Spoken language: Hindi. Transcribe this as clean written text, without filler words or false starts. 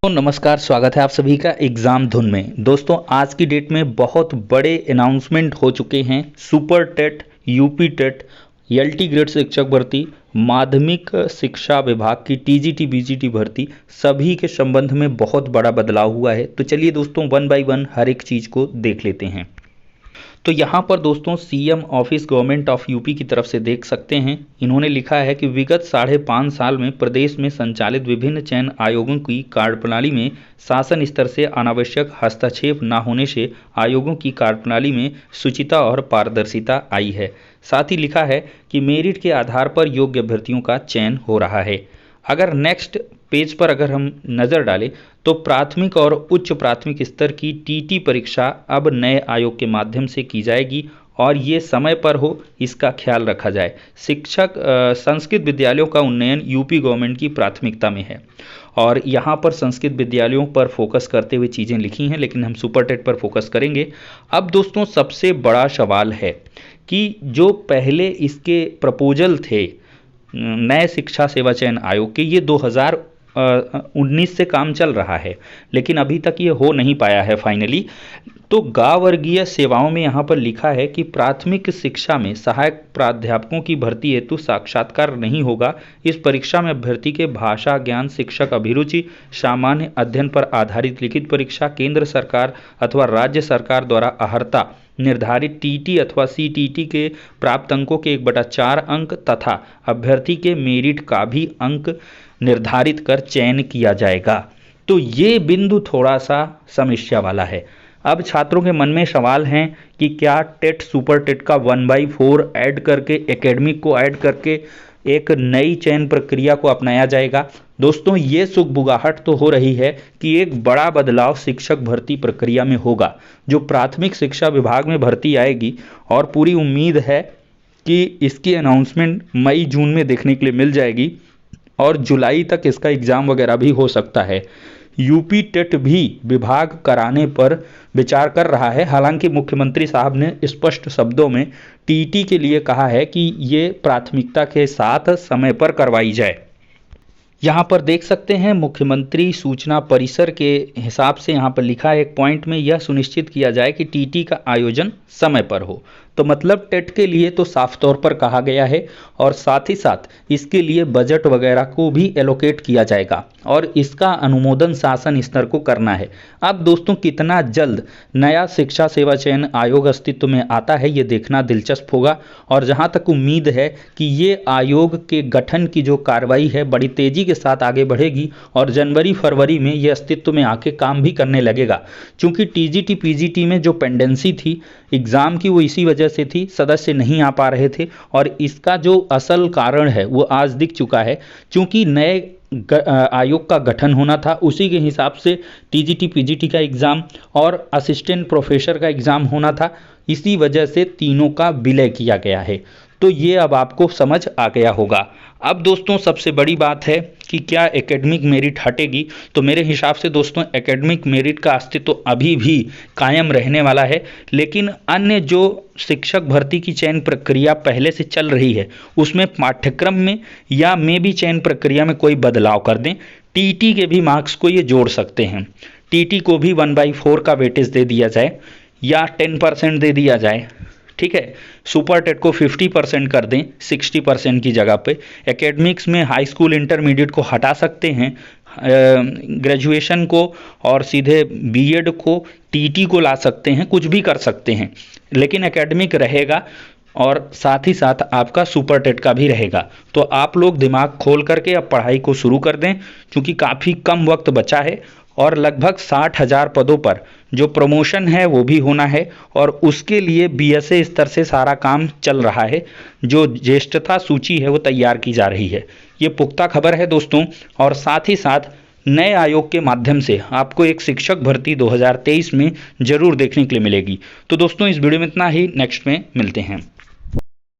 तो नमस्कार, स्वागत है आप सभी का एग्ज़ाम धुन में। दोस्तों आज की डेट में बहुत बड़े अनाउंसमेंट हो चुके हैं। Super TET, UP TET, LT grade शिक्षक भर्ती, माध्यमिक शिक्षा विभाग की टीजीटी बीजीटी भर्ती, सभी के संबंध में बहुत बड़ा बदलाव हुआ है। तो चलिए दोस्तों वन बाय वन हर एक चीज़ को देख लेते हैं। तो यहाँ पर दोस्तों CM office government of UP की तरफ से देख सकते हैं, इन्होंने लिखा है कि विगत 5.5 साल में प्रदेश में संचालित विभिन्न चयन आयोगों की कार्यप्रणाली में शासन स्तर से अनावश्यक हस्तक्षेप न होने से आयोगों की कार्यप्रणाली में शुचिता और पारदर्शिता आई है। साथ ही लिखा है कि मेरिट के आधार पर योग्य अभ्यर्थियों का चयन हो रहा है। अगर नेक्स्ट पेज पर अगर हम नज़र डालें तो प्राथमिक और उच्च प्राथमिक स्तर की टीटी परीक्षा अब नए आयोग के माध्यम से की जाएगी और ये समय पर हो, इसका ख्याल रखा जाए। शिक्षक संस्कृत विद्यालयों का उन्नयन यूपी गवर्नमेंट की प्राथमिकता में है और यहाँ पर संस्कृत विद्यालयों पर फोकस करते हुए चीज़ें लिखी हैं, लेकिन हम सुपर टेट पर फोकस करेंगे। अब दोस्तों सबसे बड़ा सवाल है कि जो पहले इसके प्रपोजल थे नए शिक्षा सेवा चयन आयोग के, ये 2019 से काम चल रहा है, लेकिन अभी तक ये हो नहीं पाया है फाइनली। तो ग वर्गीय सेवाओं में यहाँ पर लिखा है कि प्राथमिक शिक्षा में सहायक प्राध्यापकों की भर्ती हेतु साक्षात्कार नहीं होगा। इस परीक्षा में अभ्यर्थी के भाषा ज्ञान, शिक्षक अभिरुचि, सामान्य अध्ययन पर आधारित लिखित परीक्षा, केंद्र सरकार अथवा राज्य सरकार द्वारा अहर्ता निर्धारित टीटी अथवा सीटीटी के प्राप्त अंकों के 1/4 अंक तथा अभ्यर्थी के मेरिट का भी अंक निर्धारित कर चयन किया जाएगा। तो ये बिंदु थोड़ा सा समस्या वाला है। अब छात्रों के मन में सवाल हैं कि क्या टेट सुपर टेट का 1/4 ऐड करके, एकेडमिक को ऐड करके एक नई चयन प्रक्रिया को अपनाया जाएगा। दोस्तों ये सुगबुगाहट तो हो रही है कि एक बड़ा बदलाव शिक्षक भर्ती प्रक्रिया में होगा, जो प्राथमिक शिक्षा विभाग में भर्ती आएगी और पूरी उम्मीद है कि इसकी अनाउंसमेंट मई जून में देखने के लिए मिल जाएगी और जुलाई तक इसका एग्ज़ाम वगैरह भी हो सकता है। यूपी टेट भी विभाग कराने पर विचार कर रहा है। हालांकि मुख्यमंत्री साहब ने स्पष्ट शब्दों में टीटी के लिए कहा है कि ये प्राथमिकता के साथ समय पर करवाई जाए। यहाँ पर देख सकते हैं मुख्यमंत्री सूचना परिसर के हिसाब से यहाँ पर लिखा है एक पॉइंट में, यह सुनिश्चित किया जाए कि टीटी का आयोजन समय पर हो। तो मतलब टेट के लिए तो साफ तौर पर कहा गया है और साथ ही साथ इसके लिए बजट वगैरह को भी एलोकेट किया जाएगा और इसका अनुमोदन शासन स्तर को करना है। अब दोस्तों कितना जल्द नया शिक्षा सेवा चयन आयोग अस्तित्व में आता है ये देखना दिलचस्प होगा और जहां तक उम्मीद है कि ये आयोग के गठन की जो कार्रवाई है बड़ी तेजी के साथ आगे बढ़ेगी और जनवरी फरवरी में ये अस्तित्व में आके काम भी करने लगेगा। क्योंकि टीजीटी पीजीटी में जो पेंडेंसी थी एग्ज़ाम की वो इसी वजह से थी, सदस्य नहीं आ पा रहे थे और इसका जो असल कारण है वो आज दिख चुका है। क्योंकि नए आयोग का गठन होना था, उसी के हिसाब से टीजीटी पीजीटी का एग्ज़ाम और असिस्टेंट प्रोफेसर का एग्ज़ाम होना था, इसी वजह से तीनों का विलय किया गया है। तो ये अब आपको समझ आ गया होगा। अब दोस्तों सबसे बड़ी बात है कि क्या एकेडमिक मेरिट हटेगी। तो मेरे हिसाब से दोस्तों एकेडमिक मेरिट का अस्तित्व तो अभी भी कायम रहने वाला है, लेकिन अन्य जो शिक्षक भर्ती की चयन प्रक्रिया पहले से चल रही है उसमें पाठ्यक्रम में या में भी चयन प्रक्रिया में कोई बदलाव कर दें। टीटी के भी मार्क्स को ये जोड़ सकते हैं, टीटी को भी 1/4 का वेटेज दे दिया जाए या 10% दे दिया जाए, ठीक है। सुपर टेट को 50% कर दें 60% की जगह पे। एकेडमिक्स में हाई स्कूल इंटरमीडिएट को हटा सकते हैं, ग्रेजुएशन को और सीधे बीएड को, टीटी को ला सकते हैं, कुछ भी कर सकते हैं, लेकिन एकेडमिक रहेगा और साथ ही साथ आपका सुपर टेट का भी रहेगा। तो आप लोग दिमाग खोल करके अब पढ़ाई को शुरू कर दें, क्योंकि काफ़ी कम वक्त बचा है और लगभग 60,000 पदों पर जो प्रमोशन है वो भी होना है और उसके लिए बीएसए स्तर से सारा काम चल रहा है। जो ज्येष्ठता सूची है वो तैयार की जा रही है। ये पुख्ता खबर है दोस्तों और साथ ही साथ नए आयोग के माध्यम से आपको एक शिक्षक भर्ती 2023 में ज़रूर देखने के लिए मिलेगी। तो दोस्तों इस वीडियो में इतना ही, नेक्स्ट में मिलते हैं।